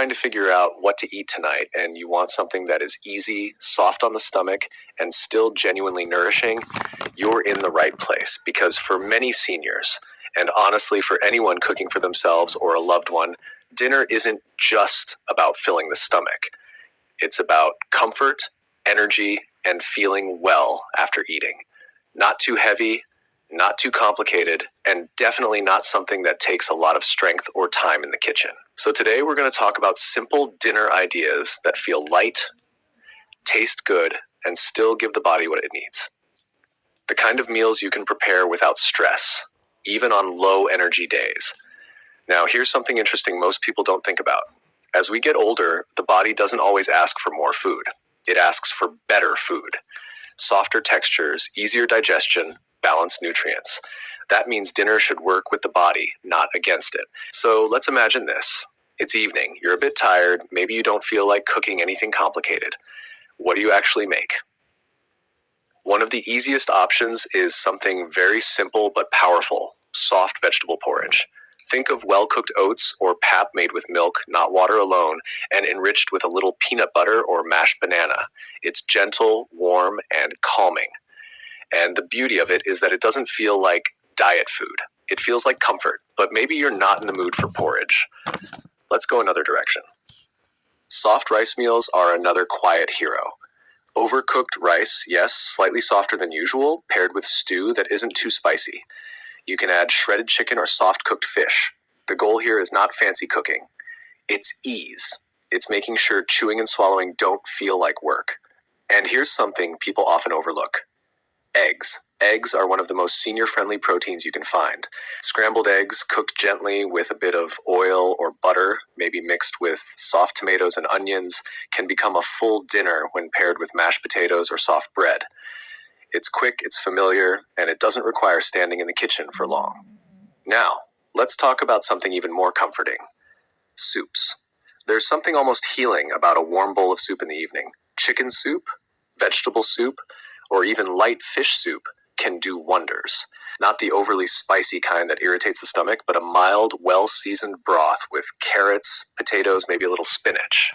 trying to figure out what to eat tonight and you want something that is easy, soft on the stomach, and still genuinely nourishing, you're in the right place. Because for many seniors, and honestly for anyone cooking for themselves or a loved one, dinner isn't just about filling the stomach. It's about comfort, energy, and feeling well after eating. Not too heavy, not too complicated, and definitely not something that takes a lot of strength or time in the kitchen. So today we're going to talk about simple dinner ideas that feel light, taste good, and still give the body what it needs. The kind of meals you can prepare without stress, even on low energy days. Now, here's something interesting most people don't think about. As we get older, the body doesn't always ask for more food. It asks for better food. Softer textures, easier digestion, balanced nutrients. That means dinner should work with the body, not against it. So let's imagine this. It's evening, you're a bit tired, maybe you don't feel like cooking anything complicated. What do you actually make? One of the easiest options is something very simple but powerful, soft vegetable porridge. Think of well-cooked oats or pap made with milk, not water alone, and enriched with a little peanut butter or mashed banana. It's gentle, warm, and calming. And the beauty of it is that it doesn't feel like diet food. It feels like comfort, but maybe you're not in the mood for porridge. Let's go another direction. Soft rice meals are another quiet hero. Overcooked rice, yes, slightly softer than usual, paired with stew that isn't too spicy. You can add shredded chicken or soft-cooked fish. The goal here is not fancy cooking. It's ease. It's making sure chewing and swallowing don't feel like work. And here's something people often overlook. Eggs. Eggs are one of the most senior-friendly proteins you can find. Scrambled eggs cooked gently with a bit of oil or butter, maybe mixed with soft tomatoes and onions, can become a full dinner when paired with mashed potatoes or soft bread. It's quick, it's familiar, and it doesn't require standing in the kitchen for long. Now, let's talk about something even more comforting. Soups. There's something almost healing about a warm bowl of soup in the evening. Chicken soup, vegetable soup, or even light fish soup can do wonders. Not the overly spicy kind that irritates the stomach, but a mild, well-seasoned broth with carrots, potatoes, maybe a little spinach.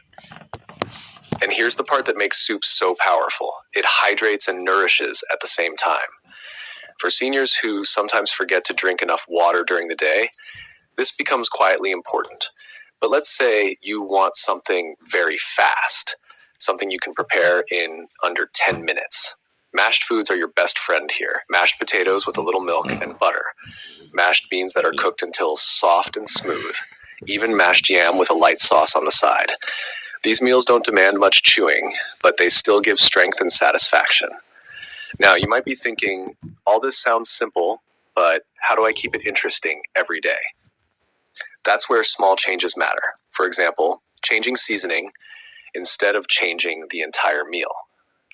And here's the part that makes soup so powerful. It hydrates and nourishes at the same time. For seniors who sometimes forget to drink enough water during the day, this becomes quietly important. But let's say you want something very fast, something you can prepare in under 10 minutes. Mashed foods are your best friend here. Mashed potatoes with a little milk and butter. Mashed beans that are cooked until soft and smooth. Even mashed yam with a light sauce on the side. These meals don't demand much chewing, but they still give strength and satisfaction. Now, you might be thinking, all this sounds simple, but how do I keep it interesting every day? That's where small changes matter. For example, changing seasoning instead of changing the entire meal.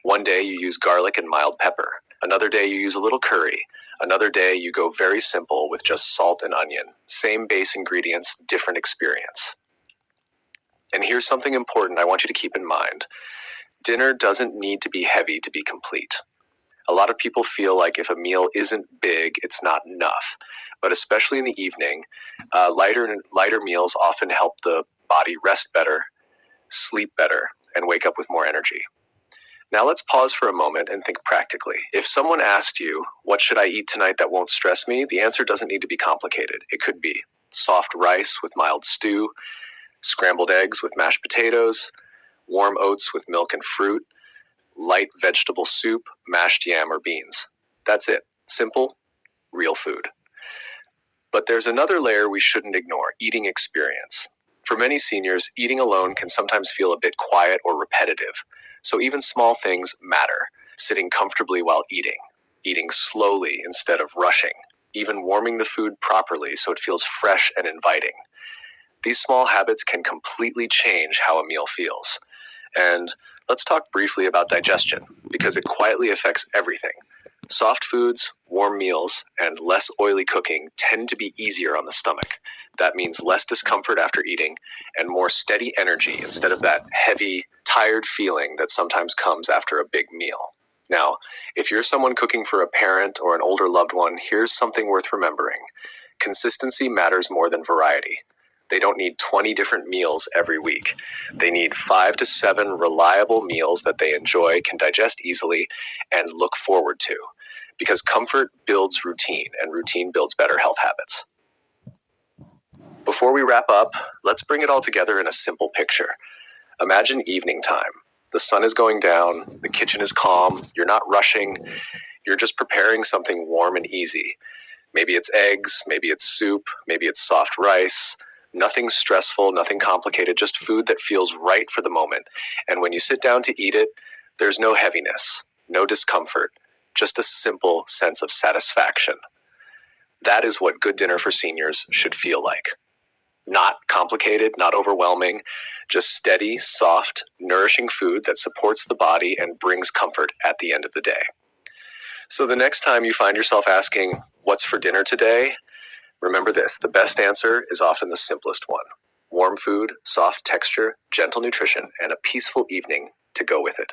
One day you use garlic and mild pepper. Another day you use a little curry. Another day you go very simple with just salt and onion. Same base ingredients, different experience. And here's something important I want you to keep in mind. Dinner doesn't need to be heavy to be complete. A lot of people feel like if a meal isn't big, it's not enough. But especially in the evening, lighter meals often help the body rest better, sleep better, and wake up with more energy. Now let's pause for a moment and think practically. If someone asked you, what should I eat tonight that won't stress me? The answer doesn't need to be complicated. It could be soft rice with mild stew, scrambled eggs with mashed potatoes, warm oats with milk and fruit, light vegetable soup, mashed yam or beans. That's it. Simple, real food. But there's another layer we shouldn't ignore, eating experience. For many seniors, eating alone can sometimes feel a bit quiet or repetitive. So even small things matter. Sitting comfortably while eating slowly instead of rushing, even warming the food properly so it feels fresh and inviting. These small habits can completely change how a meal feels. And let's talk briefly about digestion, because it quietly affects everything. Soft foods, warm meals, and less oily cooking tend to be easier on the stomach. That means less discomfort after eating and more steady energy instead of that heavy, tired feeling that sometimes comes after a big meal. Now, if you're someone cooking for a parent or an older loved one, here's something worth remembering. Consistency matters more than variety. They don't need 20 different meals every week. They need 5 to 7 reliable meals that they enjoy, can digest easily, and look forward to. Because comfort builds routine, and routine builds better health habits. Before we wrap up, let's bring it all together in a simple picture. Imagine evening time. The sun is going down, the kitchen is calm, you're not rushing, you're just preparing something warm and easy. Maybe it's eggs, maybe it's soup, maybe it's soft rice. Nothing stressful, nothing complicated, just food that feels right for the moment. And when you sit down to eat it, there's no heaviness, no discomfort, just a simple sense of satisfaction. That is what good dinner for seniors should feel like. Not complicated, not overwhelming, just steady, soft, nourishing food that supports the body and brings comfort at the end of the day. So the next time you find yourself asking, "What's for dinner today?" remember this: the best answer is often the simplest one. Warm food, soft texture, gentle nutrition, and a peaceful evening to go with it.